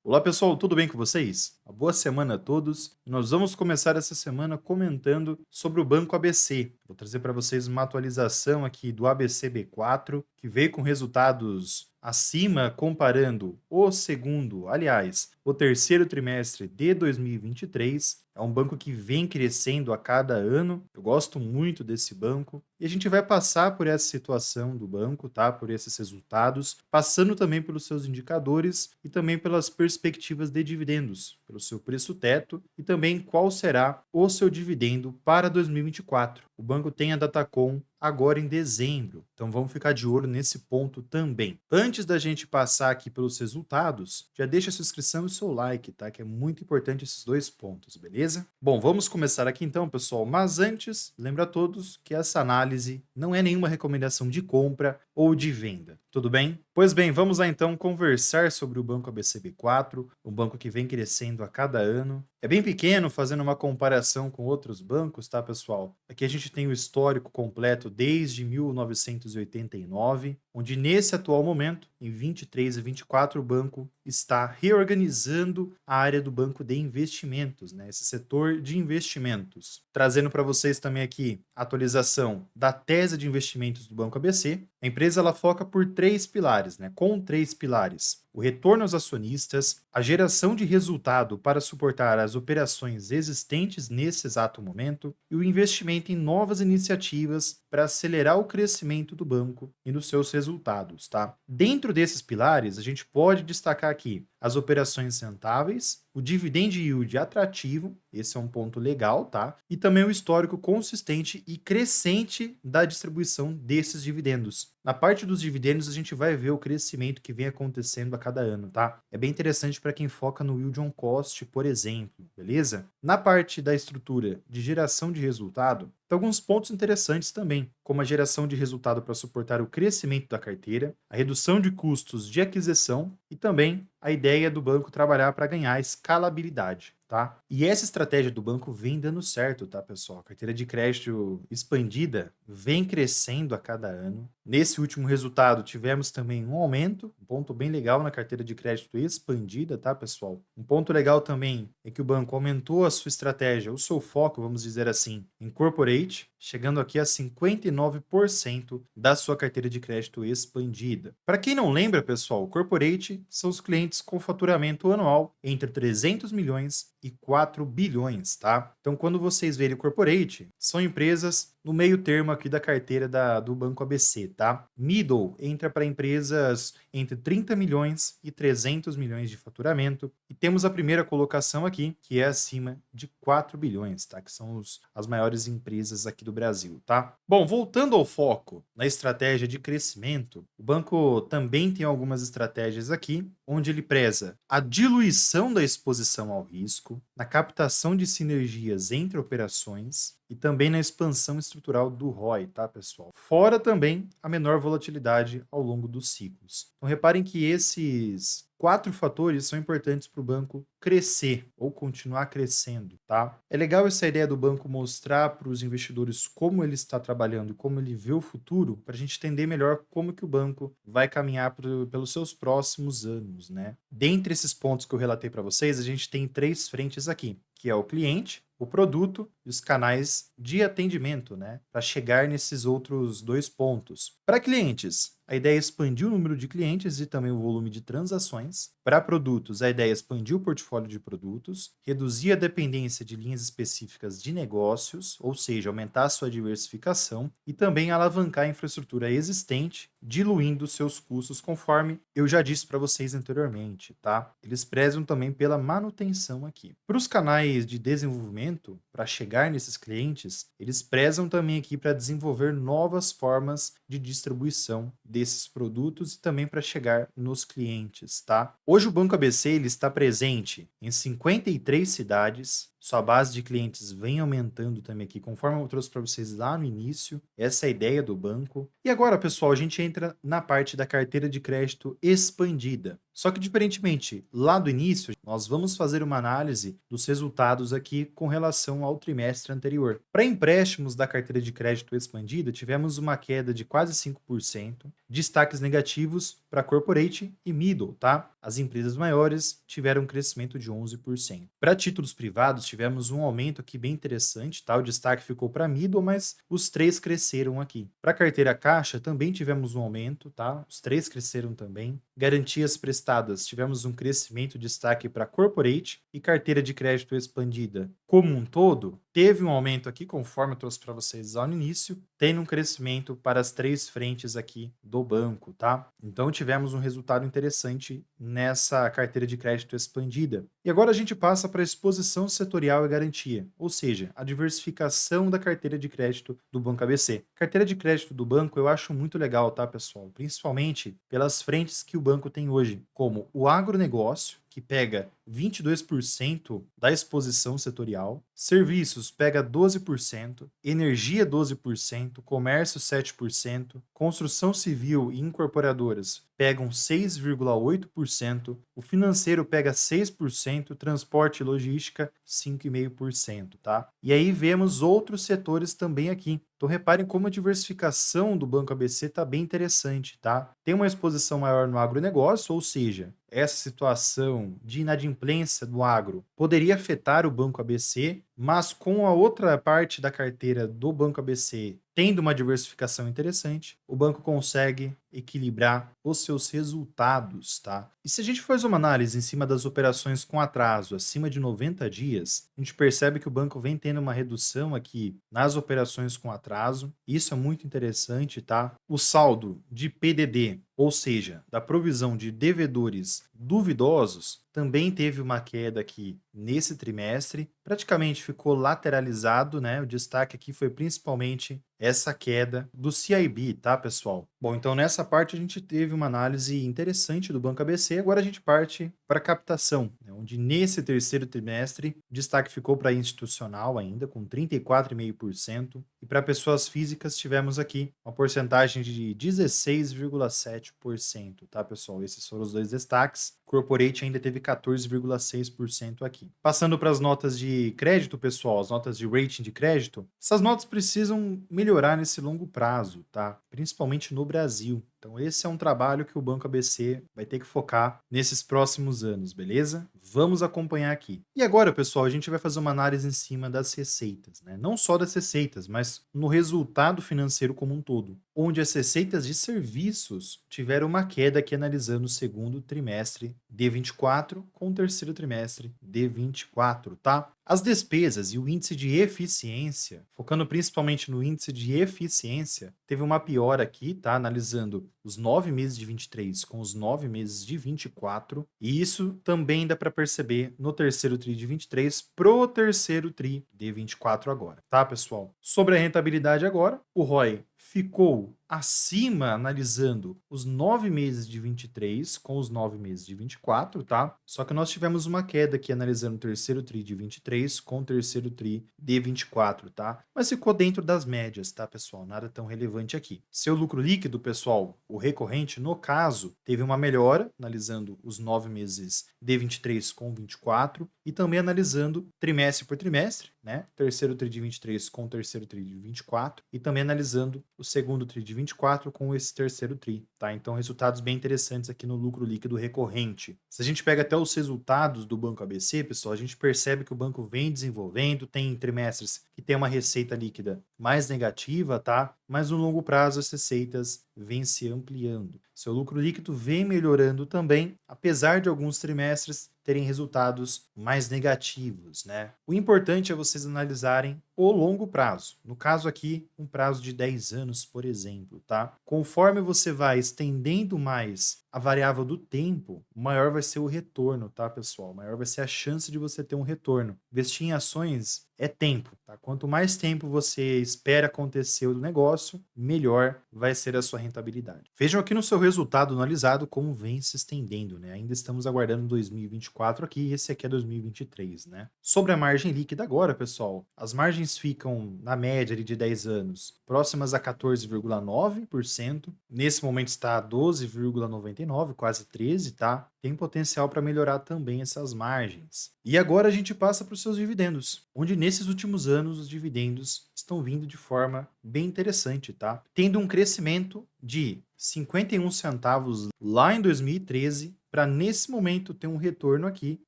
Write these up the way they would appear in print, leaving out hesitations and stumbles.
Olá pessoal, tudo bem com vocês? Uma boa semana a todos. Nós vamos começar essa semana comentando sobre o Banco ABC. Vou trazer para vocês uma atualização aqui do ABC B4, que veio com resultados acima comparando o segundo, aliás, o terceiro trimestre de 2023. É um banco que vem crescendo a cada ano. Eu gosto muito desse banco. E a gente vai passar por essa situação do banco, tá? Por esses resultados, passando também pelos seus indicadores e também pelas perspectivas de dividendos, pelo seu preço teto e também qual será o seu dividendo para 2024. O banco tem a Datacom agora em dezembro, então vamos ficar de olho nesse ponto também. Antes da gente passar aqui pelos resultados, já deixa a sua inscrição e o seu like, tá? Que é muito importante esses dois pontos, beleza? Bom, vamos começar aqui então, pessoal, mas antes, lembra a todos que essa análise não é nenhuma recomendação de compra ou de venda, tudo bem? Pois bem, vamos lá então conversar sobre o Banco ABCB4, um banco que vem crescendo a cada ano. É bem pequeno, fazendo uma comparação com outros bancos, tá, pessoal? Aqui a gente tem o histórico completo desde 1989, onde nesse atual momento, em 23 e 24, o banco está reorganizando a área do banco de investimentos, né? Esse setor de investimentos. Trazendo para vocês também aqui a atualização da tese de investimentos do Banco ABC. A empresa ela foca por três pilares, né? Com três pilares: o retorno aos acionistas, a geração de resultado para suportar as operações existentes nesse exato momento e o investimento em novas iniciativas para acelerar o crescimento do banco e nos seus resultados, tá? Dentro desses pilares, a gente pode destacar aqui as operações rentáveis, o dividend yield atrativo, esse é um ponto legal, tá? E também o histórico consistente e crescente da distribuição desses dividendos. Na parte dos dividendos, a gente vai ver o crescimento que vem acontecendo a cada ano, tá? É bem interessante para quem foca no yield on cost, por exemplo, beleza? Na parte da estrutura de geração de resultado, tem alguns pontos interessantes também, como a geração de resultado para suportar o crescimento da carteira, a redução de custos de aquisição e também a ideia do banco trabalhar para ganhar escalabilidade, tá? E essa estratégia do banco vem dando certo, tá, pessoal? A carteira de crédito expandida vem crescendo a cada ano. Nesse último resultado, tivemos também um aumento, um ponto bem legal na carteira de crédito expandida, tá, pessoal? Um ponto legal também é que o banco aumentou a sua estratégia, o seu foco, vamos dizer assim, em corporate, chegando aqui a 59% da sua carteira de crédito expandida. Para quem não lembra, pessoal, o corporate são os clientes com faturamento anual entre 300 milhões e 4 bilhões, tá? Então, quando vocês verem o corporate, são empresas no meio termo aqui da carteira do Banco ABC, tá? Middle entra para empresas entre 30 milhões e 300 milhões de faturamento. E temos a primeira colocação aqui, que é acima de 4 bilhões, tá? Que são as maiores empresas aqui do Brasil, tá? Bom, voltando ao foco na estratégia de crescimento, o banco também tem algumas estratégias aqui, onde ele preza a diluição da exposição ao risco, na captação de sinergias entre operações e também na expansão estrutural do ROI, tá, pessoal? Fora também a menor volatilidade ao longo dos ciclos. Então, reparem que esses quatro fatores são importantes para o banco crescer ou continuar crescendo, tá? É legal essa ideia do banco mostrar para os investidores como ele está trabalhando e como ele vê o futuro, para a gente entender melhor como que o banco vai caminhar pelos seus próximos anos, né? Dentre esses pontos que eu relatei para vocês, a gente tem três frentes aqui, que é o cliente, o produto e os canais de atendimento, né? Para chegar nesses outros dois pontos. Para clientes, a ideia é expandir o número de clientes e também o volume de transações. Para produtos, a ideia é expandir o portfólio de produtos, reduzir a dependência de linhas específicas de negócios, ou seja, aumentar a sua diversificação e também alavancar a infraestrutura existente, diluindo seus custos, conforme eu já disse para vocês anteriormente, tá? Eles prezam também pela manutenção aqui. Para os canais de desenvolvimento, para chegar nesses clientes, eles prezam também aqui para desenvolver novas formas de distribuição desses produtos e também para chegar nos clientes, tá? Hoje o Banco ABC ele está presente em 53 cidades, sua base de clientes vem aumentando também aqui, conforme eu trouxe para vocês lá no início. Essa é a ideia do banco. E agora, pessoal, a gente entra na parte da carteira de crédito expandida. Só que, diferentemente, lá do início, nós vamos fazer uma análise dos resultados aqui com relação ao trimestre anterior. Para empréstimos da carteira de crédito expandida, tivemos uma queda de quase 5%, destaques negativos para corporate e middle, tá? As empresas maiores tiveram um crescimento de 11%. Para títulos privados, tivemos um aumento aqui bem interessante, tá? O destaque ficou para middle, mas os três cresceram aqui. Para carteira caixa, também tivemos um aumento, tá? Os três cresceram também. Garantias prestadas, tivemos um crescimento, destaque para corporate e carteira de crédito expandida. Como um todo, teve um aumento aqui, conforme eu trouxe para vocês lá no início, tendo um crescimento para as três frentes aqui do banco, tá? Então tivemos um resultado interessante nessa carteira de crédito expandida. E agora a gente passa para a exposição setorial e garantia, ou seja, a diversificação da carteira de crédito do Banco ABC. Carteira de crédito do banco eu acho muito legal, tá, pessoal? Principalmente pelas frentes que o banco tem hoje, como o agronegócio, que pega 22% da exposição setorial, serviços pega 12%, energia 12%, comércio 7%, construção civil e incorporadoras pegam 6,8%, o financeiro pega 6%, transporte e logística 5,5%, tá? E aí vemos outros setores também aqui. Então reparem como a diversificação do Banco ABC está bem interessante, tá? Tem uma exposição maior no agronegócio, ou seja, essa situação de inadimplência do agro poderia afetar o Banco ABC, mas com a outra parte da carteira do Banco ABC tendo uma diversificação interessante, o banco consegue equilibrar os seus resultados, tá? E se a gente faz uma análise em cima das operações com atraso acima de 90 dias, a gente percebe que o banco vem tendo uma redução aqui nas operações com atraso. Isso é muito interessante, tá? O saldo de PDD, ou seja, da provisão de devedores duvidosos, também teve uma queda aqui nesse trimestre, praticamente ficou lateralizado, né? O destaque aqui foi principalmente essa queda do CIB, tá, pessoal? Bom, então nessa parte a gente teve uma análise interessante do Banco ABC, agora a gente parte para a captação, né, onde nesse terceiro trimestre o destaque ficou para institucional ainda, com 34,5%, e para pessoas físicas tivemos aqui uma porcentagem de 16,7%, tá, pessoal? Esses foram os dois destaques. Corporate ainda teve 14,6% aqui. Passando para as notas de crédito, pessoal, as notas de rating de crédito, essas notas precisam melhorar nesse longo prazo, tá? Principalmente no Brasil. Então, esse é um trabalho que o Banco ABC vai ter que focar nesses próximos anos, beleza? Vamos acompanhar aqui. E agora, pessoal, a gente vai fazer uma análise em cima das receitas, né? Não só das receitas, mas no resultado financeiro como um todo, onde as receitas de serviços tiveram uma queda aqui analisando o segundo trimestre de 24 com o terceiro trimestre de 24, tá? As despesas e o índice de eficiência, focando principalmente no índice de eficiência, teve uma piora aqui, tá? Analisando os 9 meses de 23 com os 9 meses de 24, e isso também dá para perceber no terceiro tri de 23 pro terceiro tri de 24 agora, tá, pessoal? Sobre a rentabilidade agora, o ROI ficou acima, analisando os 9 meses de 23 com os 9 meses de 24, tá? Só que nós tivemos uma queda aqui analisando o terceiro tri de 23 com o terceiro tri de 24, tá? Mas ficou dentro das médias, tá, pessoal? Nada tão relevante aqui. Seu lucro líquido, pessoal, o recorrente, no caso, teve uma melhora, analisando os 9 meses de 23 com 24 e também analisando trimestre por trimestre, né? Terceiro tri de 23 com o terceiro tri de 24 e também analisando o segundo tri de 24 com esse terceiro tri, tá? Então, resultados bem interessantes aqui no lucro líquido recorrente. Se a gente pega até os resultados do Banco ABC, pessoal, a gente percebe que o banco vem desenvolvendo, tem trimestres que tem uma receita líquida mais negativa, tá? Mas no longo prazo as receitas vêm se ampliando. Seu lucro líquido vem melhorando também, apesar de alguns trimestres terem resultados mais negativos, né? O importante é vocês analisarem o longo prazo. No caso aqui, um prazo de 10 anos, por exemplo, tá? Conforme você vai estendendo mais a variável do tempo, maior vai ser o retorno, tá, pessoal? Maior vai ser a chance de você ter um retorno. Investir em ações é tempo, tá? Quanto mais tempo você espera acontecer o negócio, melhor vai ser a sua rentabilidade. Vejam aqui no seu resultado analisado como vem se estendendo, né? Ainda estamos aguardando 2024 aqui, e esse aqui é 2023, né? Sobre a margem líquida agora, pessoal, as margens ficam na média ali de 10 anos, próximas a 14,9%. Nesse momento está a 12,99, quase 13, tá? Tem potencial para melhorar também essas margens. E agora a gente passa para os seus dividendos, onde nesses últimos anos os dividendos estão vindo de forma bem interessante, tá? Tendo um crescimento de 51 centavos lá em 2013 para nesse momento ter um retorno aqui,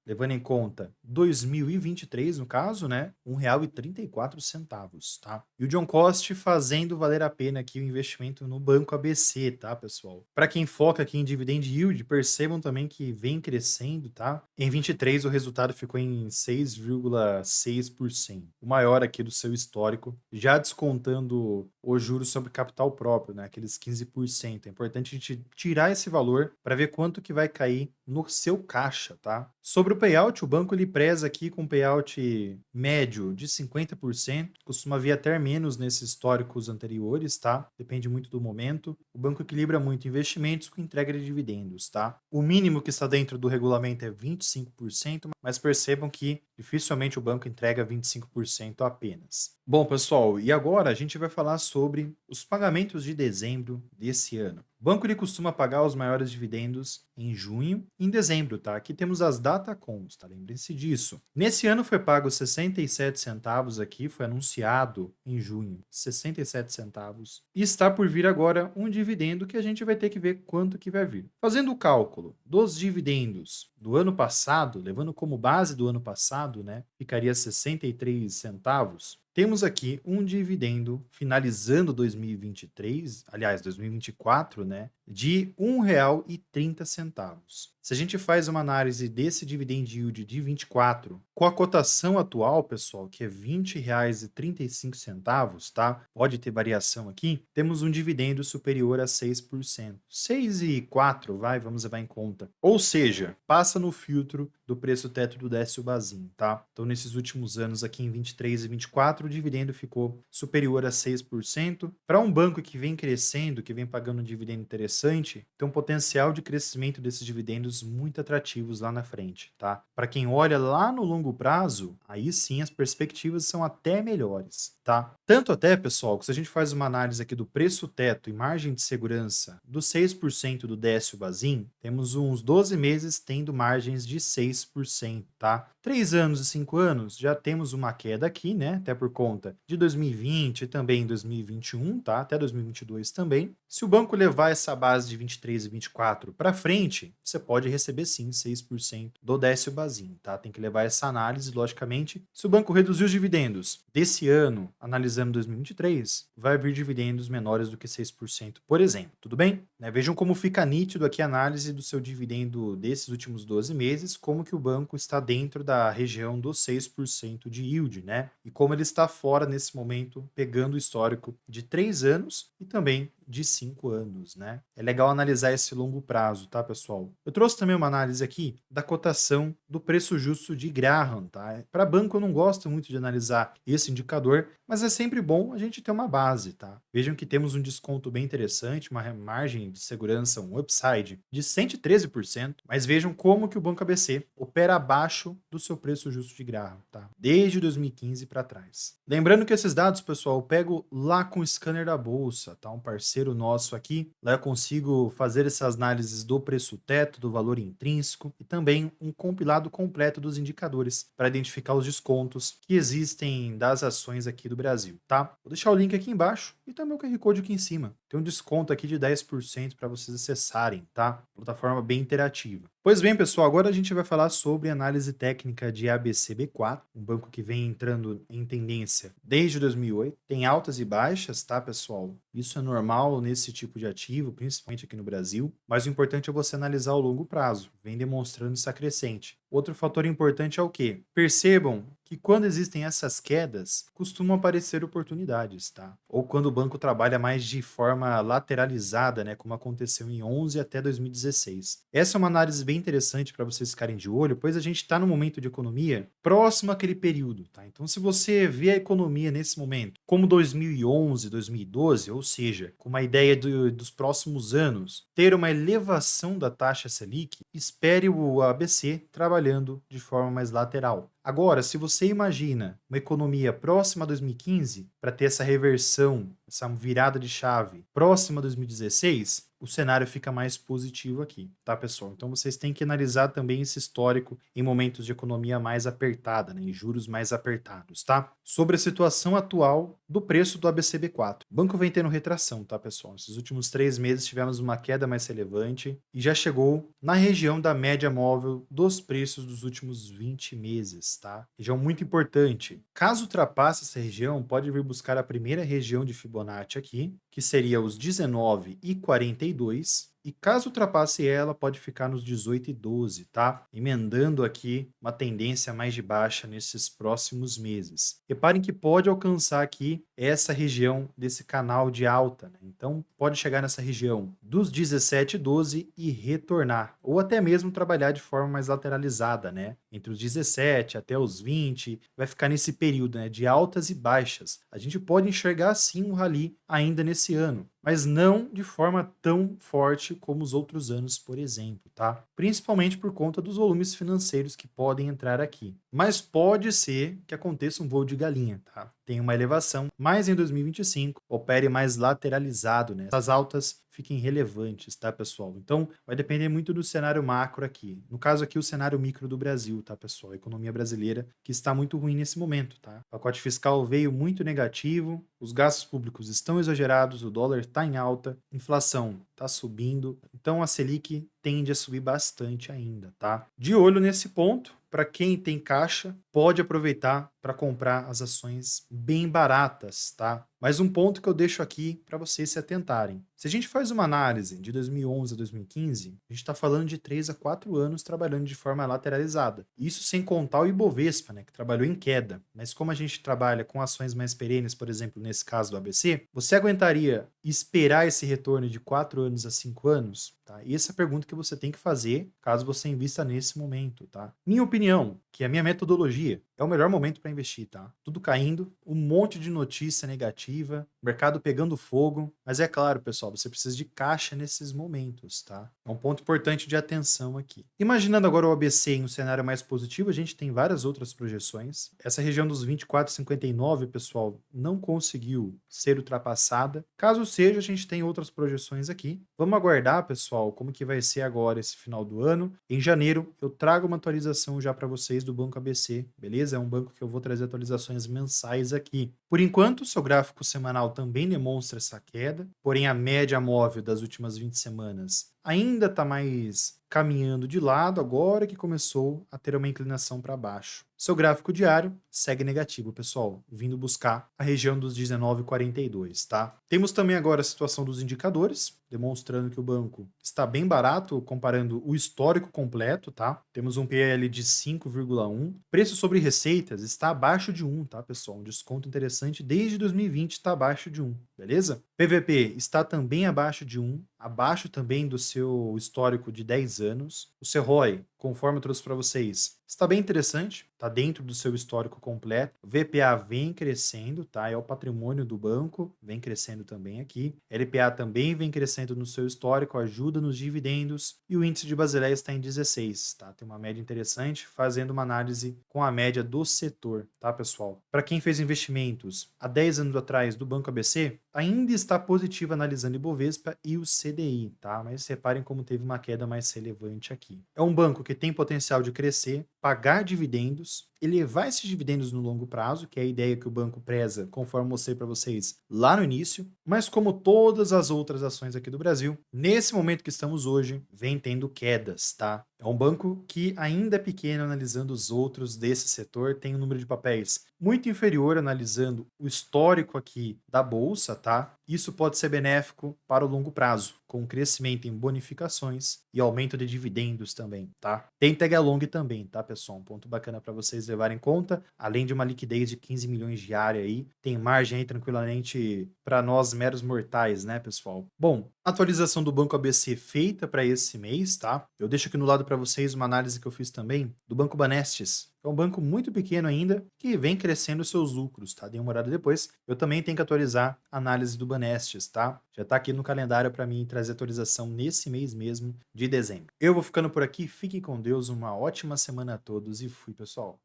levando em conta 2023 no caso, né? R$ 1,34, tá? E o John Cost fazendo valer a pena aqui o investimento no Banco ABC, tá, pessoal? Para quem foca aqui em dividend yield, percebam também que vem crescendo, tá? Em 23 o resultado ficou em 6,6%, o maior aqui do seu histórico, já descontando os juros sobre capital próprio, né? Aqueles 15%. É importante a gente tirar esse valor para ver quanto que vai cair no seu caixa, tá? Sobre o payout, o banco ele preza aqui com payout médio de 50%, costuma vir até menos nesses históricos anteriores, tá? Depende muito do momento. O banco equilibra muito investimentos com entrega de dividendos, tá? O mínimo que está dentro do regulamento é 25%, mas percebam que dificilmente o banco entrega 25% apenas. Bom, pessoal, e agora a gente vai falar sobre os pagamentos de dezembro desse ano. O banco ele costuma pagar os maiores dividendos em junho e em dezembro, tá? Aqui temos as datacons, tá? Lembrem-se disso. Nesse ano foi pago 67 centavos aqui, foi anunciado em junho, 67 centavos. E está por vir agora um dividendo que a gente vai ter que ver quanto que vai vir. Fazendo o cálculo dos dividendos do ano passado, levando como base do ano passado, né? Ficaria 63 centavos. Temos aqui um dividendo finalizando 2023, aliás, 2024, né, de R$ 1,30. Se a gente faz uma análise desse dividend yield de 24, com a cotação atual, pessoal, que é R$ 20,35, tá? Pode ter variação aqui. Temos um dividendo superior a 6%. 6,4, vamos levar em conta. Ou seja, passa no filtro do preço teto do Décio Bazin, tá? Então, nesses últimos anos aqui em 23 e 24, o dividendo ficou superior a 6%. Para um banco que vem crescendo, que vem pagando um dividendo interessante, tem um potencial de crescimento desses dividendos muito atrativos lá na frente, tá? Para quem olha lá no longo prazo, aí sim as perspectivas são até melhores, tá? Tanto até, pessoal, que se a gente faz uma análise aqui do preço teto e margem de segurança dos 6% do Décio Bazin, temos uns 12 meses tendo margens de 6%, tá? 3 anos e 5 anos já temos uma queda aqui, né? Até por conta de 2020 e também 2021, tá? Até 2022 também. Se o banco levar essa base de 23 e 24 para frente, você pode receber sim 6% do Décio Bazin, tá? Tem que levar essa análise, logicamente. Se o banco reduzir os dividendos desse ano, analisando 2023, vai vir dividendos menores do que 6%, por exemplo. Tudo bem? Né? Vejam como fica nítido aqui a análise do seu dividendo desses últimos 12 meses, como que o banco está dentro da região dos 6% de yield, né? E como ele está fora nesse momento, pegando o histórico de 3 anos e também de 5 anos, né? É legal analisar esse longo prazo, tá, pessoal? Eu trouxe também uma análise aqui da cotação do preço justo de Graham, tá? Para banco eu não gosto muito de analisar esse indicador, mas é sempre bom a gente ter uma base, tá? Vejam que temos um desconto bem interessante, uma margem de segurança, um upside de 113%, mas vejam como que o Banco ABC opera abaixo do seu preço justo de Graham, tá? Desde 2015 para trás. Lembrando que esses dados, pessoal, eu pego lá com o scanner da bolsa, tá? Um parceiro nosso aqui, lá eu consigo fazer essas análises do preço teto, do valor intrínseco e também um compilado completo dos indicadores para identificar os descontos que existem das ações aqui do Brasil, tá? Vou deixar o link aqui embaixo e também o QR Code aqui em cima. Tem um desconto aqui de 10% para vocês acessarem, tá? Plataforma bem interativa. Pois bem, pessoal, agora a gente vai falar sobre análise técnica de ABCB4, um banco que vem entrando em tendência desde 2008. Tem altas e baixas, tá, pessoal? Isso é normal nesse tipo de ativo, principalmente aqui no Brasil, mas o importante é você analisar o longo prazo, vem demonstrando essa crescente. Outro fator importante é o quê? Percebam que quando existem essas quedas, costumam aparecer oportunidades, tá? Ou quando o banco trabalha mais de forma lateralizada, né, como aconteceu em 11 até 2016. Essa é uma análise bem interessante para vocês ficarem de olho, pois a gente está num momento de economia próximo àquele período, tá? Então, se você vê a economia nesse momento como 2011, 2012, ou seja, com uma ideia dos próximos anos, ter uma elevação da taxa Selic, espere o ABC trabalhando de forma mais lateral. Agora, se você imagina uma economia próxima a 2015, para ter essa reversão, essa virada de chave próxima a 2016, o cenário fica mais positivo aqui, tá, pessoal? Então vocês têm que analisar também esse histórico em momentos de economia mais apertada, né, em juros mais apertados, tá? Sobre a situação atual do preço do ABCB4. O banco vem tendo retração, tá, pessoal? Nesses últimos 3 meses tivemos uma queda mais relevante e já chegou na região da média móvel dos preços dos últimos 20 meses, tá? Região muito importante. Caso ultrapasse essa região, pode vir buscar a primeira região de Fibonacci aqui, que seria os 19,42. E caso ultrapasse ela, pode ficar nos 18,12, tá? Emendando aqui uma tendência mais de baixa nesses próximos meses. Reparem que pode alcançar aqui essa região desse canal de alta, né? Então, pode chegar nessa região dos 17,12 e retornar, ou até mesmo trabalhar de forma mais lateralizada, né? Entre os 17 até os 20, vai ficar nesse período, né, de altas e baixas. A gente pode enxergar sim um rally ainda nesse ano, mas não de forma tão forte como os outros anos, por exemplo, tá? Principalmente por conta dos volumes financeiros que podem entrar aqui. Mas pode ser que aconteça um voo de galinha, tá? Tem uma elevação, mas em 2025 opere mais lateralizado, né? Essas altas fiquem relevantes, tá, pessoal? Então, vai depender muito do cenário macro aqui. No caso aqui, o cenário micro do Brasil, tá, pessoal? A economia brasileira, que está muito ruim nesse momento, tá? O pacote fiscal veio muito negativo, os gastos públicos estão exagerados, o dólar está em alta, inflação está subindo, então a Selic tende a subir bastante ainda, tá? De olho nesse ponto, para quem tem caixa, pode aproveitar para comprar as ações bem baratas, tá? Mas um ponto que eu deixo aqui para vocês se atentarem. Se a gente faz uma análise de 2011 a 2015, a gente está falando de 3 a 4 anos trabalhando de forma lateralizada. Isso sem contar o Ibovespa, né, que trabalhou em queda. Mas como a gente trabalha com ações mais perenes, por exemplo, nesse caso do ABC, você aguentaria esperar esse retorno de 4 anos a 5 anos? Tá? E essa é a pergunta que você tem que fazer caso você invista nesse momento, tá? Minha opinião, que é a minha metodologia, é o melhor momento para investir, tá? Tudo caindo, um monte de notícia negativa, mercado pegando fogo, mas é claro, pessoal, você precisa de caixa nesses momentos, tá? É um ponto importante de atenção aqui. Imaginando agora o ABC em um cenário mais positivo, a gente tem várias outras projeções. Essa região dos 24,59, pessoal, não conseguiu ser ultrapassada. Caso seja, a gente tem outras projeções aqui. Vamos aguardar, pessoal, como que vai ser agora esse final do ano. Em janeiro, eu trago uma atualização já para vocês do Banco ABC, beleza? É um banco que eu vou trazer atualizações mensais aqui. Por enquanto, seu gráfico semanal também demonstra essa queda, porém a média móvel das últimas 20 semanas ainda está mais caminhando de lado agora que começou a ter uma inclinação para baixo. Seu gráfico diário segue negativo, pessoal, vindo buscar a região dos 19,42, tá? Temos também agora a situação dos indicadores, demonstrando que o banco está bem barato comparando o histórico completo, tá? Temos um PL de 5,1. Preço sobre receitas está abaixo de 1, tá, pessoal? Um desconto interessante desde 2020 está abaixo de 1, beleza? PVP está também abaixo de 1, abaixo também do seu histórico de 10 anos. O seu ROI, conforme eu trouxe para vocês, está bem interessante, está dentro do seu histórico completo. O VPA vem crescendo, tá? É o patrimônio do banco, vem crescendo também aqui. LPA também vem crescendo no seu histórico, ajuda nos dividendos. E o índice de Basileia está em 16, tá? Tem uma média interessante, fazendo uma análise com a média do setor, tá, pessoal? Para quem fez investimentos há 10 anos atrás do Banco ABC, ainda está positivo analisando Ibovespa e o CDI, tá? Mas reparem como teve uma queda mais relevante aqui. É um banco que tem potencial de crescer, pagar dividendos, elevar esses dividendos no longo prazo, que é a ideia que o banco preza, conforme eu mostrei para vocês lá no início, mas como todas as outras ações aqui do Brasil, nesse momento que estamos hoje, vem tendo quedas, tá? É um banco que ainda é pequeno analisando os outros desse setor, tem um número de papéis muito inferior analisando o histórico aqui da bolsa, tá? Isso pode ser benéfico para o longo prazo, com crescimento em bonificações e aumento de dividendos também, tá? Tem tag along também, tá, pessoal? Um ponto bacana para vocês levarem em conta, além de uma liquidez de 15 milhões diária aí, tem margem aí tranquilamente para nós meros mortais, né, pessoal? Bom, atualização do Banco ABC feita para esse mês, tá? Eu deixo aqui no lado para vocês uma análise que eu fiz também do Banco Banestes. É um banco muito pequeno ainda, que vem crescendo seus lucros, tá? Dê uma olhada depois. Eu também tenho que atualizar a análise do Banestes, tá? Já tá aqui no calendário para mim trazer atualização nesse mês mesmo de dezembro. Eu vou ficando por aqui, fiquem com Deus, uma ótima semana a todos e fui, pessoal.